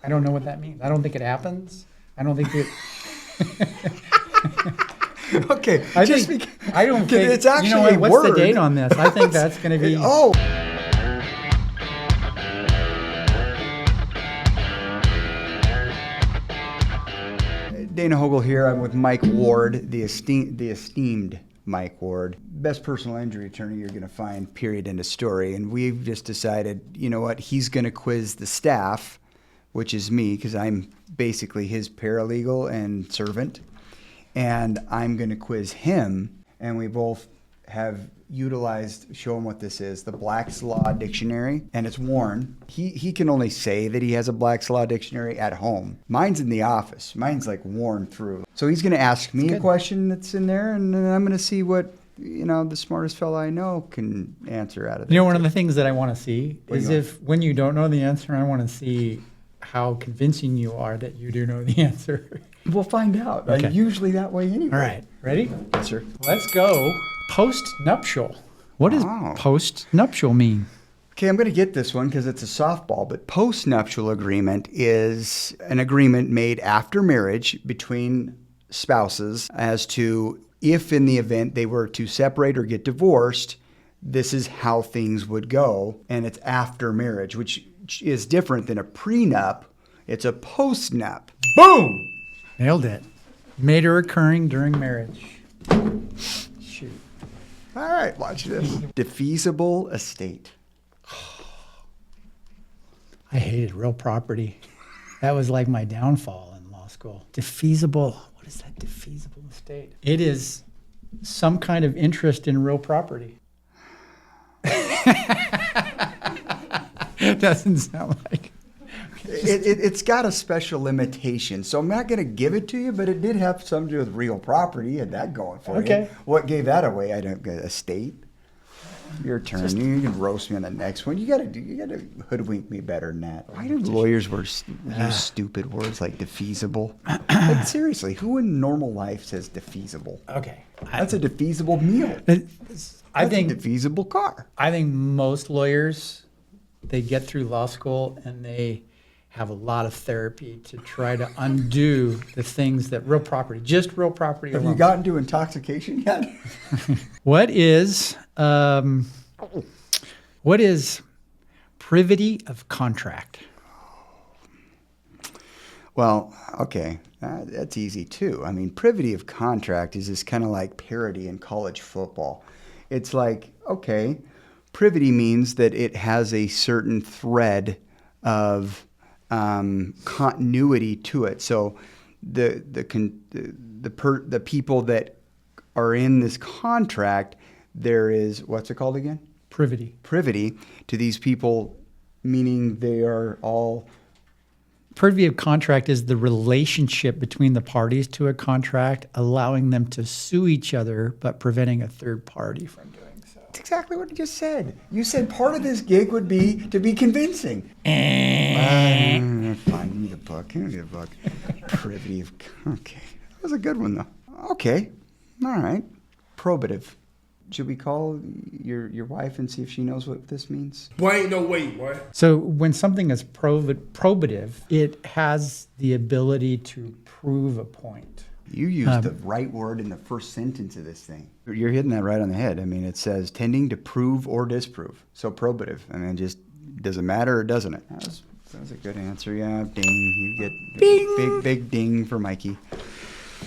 I don't know what that means. I don't think it happens. I don't think it. Okay. I think it's actually you know what, a what's word. the date on this? I think that's going to be. Oh. Dana Hogle here. I'm with Mike Ward, the esteemed Mike Ward, best personal injury attorney you're going to find, period, end of story. And we've just decided, you know what, he's going to quiz the staff, which is me, because I'm basically his paralegal and servant. And I'm going to quiz him, and we both have utilized, show him what this is, the Black's Law Dictionary, and it's worn. He can only say that he has a Black's Law Dictionary at home. Mine's in the office. Mine's like worn through. So he's going to ask me a question that's in there, and then I'm going to see what, you know, the smartest fella I know can answer out of it. You know, one of the things that I want to see is if when you don't know the answer, I want to see how convincing you are that you do know the answer. We'll find out. Okay. I'm usually that way anyway. All right. Ready? Yes, sir. Let's go. Post-nuptial. What does post-nuptial mean? Okay, I'm going to get this one because it's a softball, but post-nuptial agreement is an agreement made after marriage between spouses as to if in the event they were to separate or get divorced, this is how things would go, and it's after marriage, which is different than a prenup. It's a post-nup. Boom! Nailed it. Made or occurring during marriage. Shoot. All right, watch this. Defeasible estate. I hated real property. That was like my downfall in law school. Defeasible. What is that defeasible estate? It is some kind of interest in real property. It doesn't sound like. It's got a special limitation, so I'm not going to give it to you, but it did have something to do with real property. You had that going for you. What gave that away? I don't get estate. Your turn. You can roast me on the next one. You got to hoodwink me better than that. Why do lawyers use stupid words like defeasible? Like, seriously, who in normal life says defeasible? Okay. That's a defeasible meal. I think a defeasible car. I think most lawyers, they get through law school and they have a lot of therapy to try to undo the things that real property, just real property Have alone. you gotten to intoxication yet? What is privity of contract? Well, okay, that's easy too. I mean, privity of contract is just kind of like parity in college football. It's like, okay, privity means that it has a certain thread of continuity to it. So the people that are in this contract, there is, what's it called again? Privity. Privity to these people, meaning they are all. Privity of contract is the relationship between the parties to a contract, allowing them to sue each other, but preventing a third party from doing so. That's exactly what you just said. You said part of this gig would be to be convincing. Fine, give me the book. Give me the book. Privity of... Okay. That was a good one, though. Okay. All right. Probative. Should we call your wife and see if she knows what this means? Boy, ain't no way, boy. So when something is probative, it has the ability to prove a point. You used the right word in the first sentence of this thing. You're hitting that right on the head. I mean, it says tending to prove or disprove. So probative. I mean, just does it matter or doesn't it? That was a good answer. Yeah, ding. You get Bing. big ding for Mikey.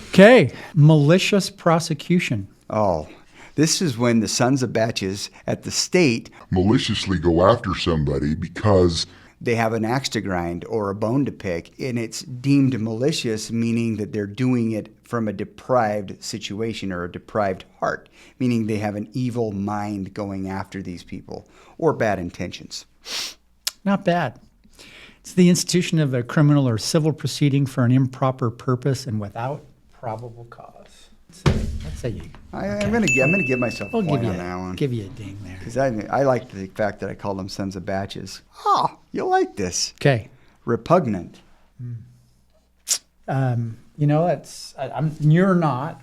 Okay, malicious prosecution. Oh, this is when the sons of batches at the state maliciously go after somebody because they have an axe to grind or a bone to pick, and it's deemed malicious, meaning that they're doing it from a deprived situation or a deprived heart, meaning they have an evil mind going after these people or bad intentions. Not bad. It's the institution of a criminal or civil proceeding for an improper purpose and without probable cause. Let's say you. I'm gonna give myself a point on that one. Give you a ding there. Because I like the fact that I call them sons of batches. Oh, you'll like this. Okay. Repugnant. You know, you're not.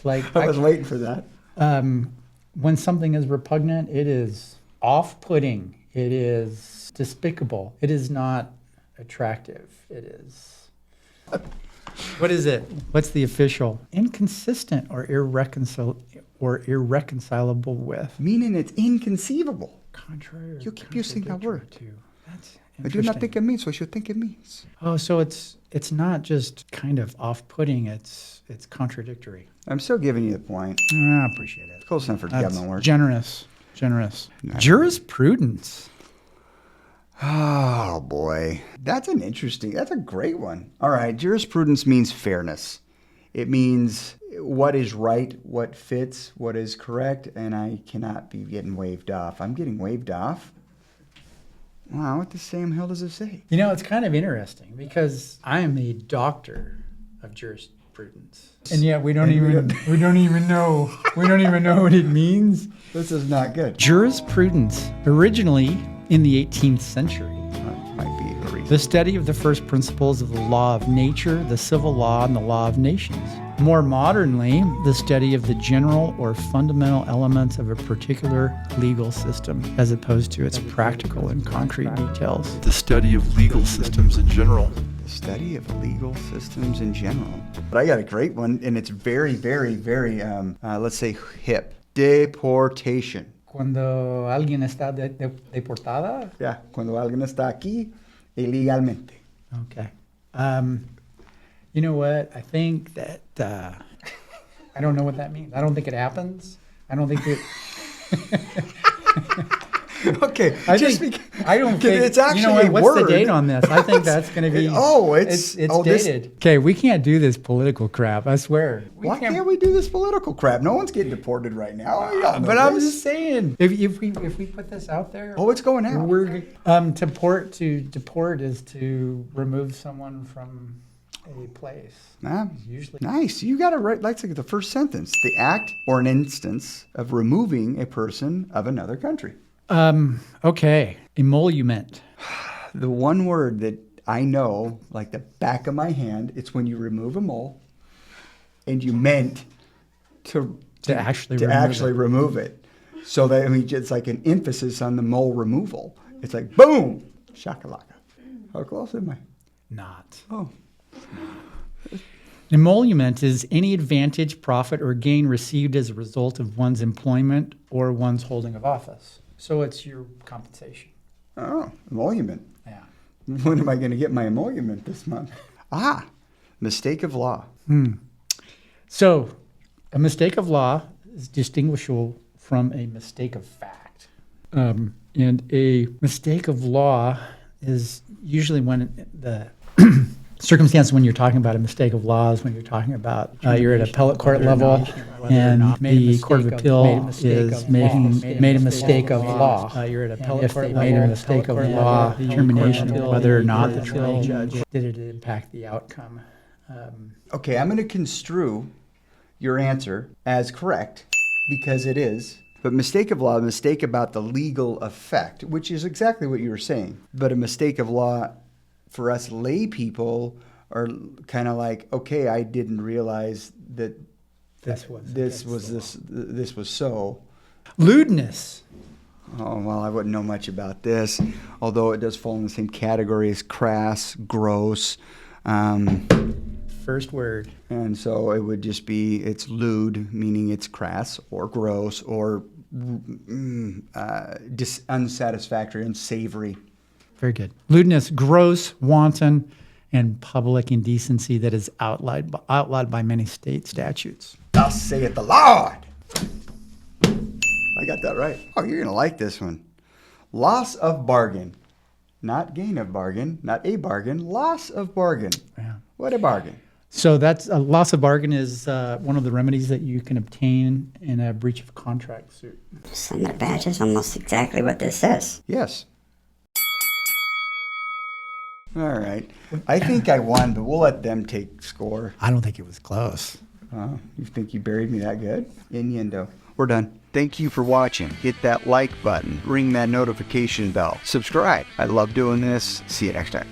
Like I was waiting for that. When something is repugnant, it is off-putting. It is despicable. It is not attractive it is. What is it? What's the official? Inconsistent or irreconcilable with. Meaning it's inconceivable. Contrary. You keep using that word. To. That's I do not think it means what you think it means. Oh, so it's not just kind of off-putting. It's contradictory. I'm still giving you the point. I appreciate it. Close enough for government work. Generous. Jurisprudence. Oh boy, that's a great one. All right, jurisprudence means fairness. It means what is right, what fits, what is correct, and I cannot be getting waved off. I'm getting waved off? Wow, what the Sam hell does it say? You know, it's kind of interesting because I am a doctor of jurisprudence. And yet we don't even know what it means. This is not good. Jurisprudence, originally in the 18th century. Might be the reason. The study of the first principles of the law of nature, the civil law, and the law of nations. More modernly, the study of the general or fundamental elements of a particular legal system, as opposed to its practical and concrete details. The study of legal systems in general. The study of legal systems in general. But I got a great one, and it's very, very, very, let's say, hip. Deportation. Cuando alguien está deportada? Yeah, cuando alguien está aquí ilegalmente. Okay. You know what? I think that I don't know what that means. I don't think it happens. I don't think it. Okay. I don't think it's actually you know what, a what's word. the date on this? I think that's going to be. It's dated. Okay, we can't do this political crap. I swear. Why can't we do this political crap? No one's getting deported right now. But I'm just saying, if we put this out there, it's going out. We're to deport is to remove someone from a place. Usually. Nice. You got it right. Like the first sentence. The act or an instance of removing a person of another country. Okay. Emolument. The one word that I know, like the back of my hand, it's when you remove a mole and you meant to actually remove it. So that, it's like an emphasis on the mole removal. It's like, boom, shakalaka. How close am I? Not. Oh. Emolument is any advantage, profit, or gain received as a result of one's employment or one's holding of office. So it's your compensation. Oh, emolument. Yeah. When am I going to get my emolument this month? Mistake of law. So a mistake of law is distinguishable from a mistake of fact. And a mistake of law is usually when the circumstance when you're talking about a mistake of law is when you're talking about you're at appellate court level and the Court of Appeal is made a mistake of law. You're at appellate court level. Made a mistake of law determination of whether or not the trial judge did it impact the outcome. Okay, I'm going to construe your answer as correct because it is. But mistake of law, a mistake about the legal effect, which is exactly what you were saying. But a mistake of law for us lay people are kind of like, okay, I didn't realize that this was so. Lewdness. Oh, well, I wouldn't know much about this, although it does fall in the same category as crass, gross. First word. And so it would just be, it's lewd, meaning it's crass or gross or unsatisfactory, unsavory. Very good. Lewdness, gross, wanton, and public indecency that is outlawed by many state statutes. Thus saith the Lord. I got that right. Oh, you're going to like this one. Loss of bargain. Not gain of bargain, not a bargain, loss of bargain. Yeah. What a bargain. So that's a loss of bargain is one of the remedies that you can obtain in a breach of contract suit. Some of the badge is almost exactly what this says. Yes. All right. I think I won, but we'll let them take score. I don't think it was close. You think you buried me that good? Innuendo. We're done. Thank you for watching. Hit that like button. Ring that notification bell. Subscribe. I love doing this. See you next time.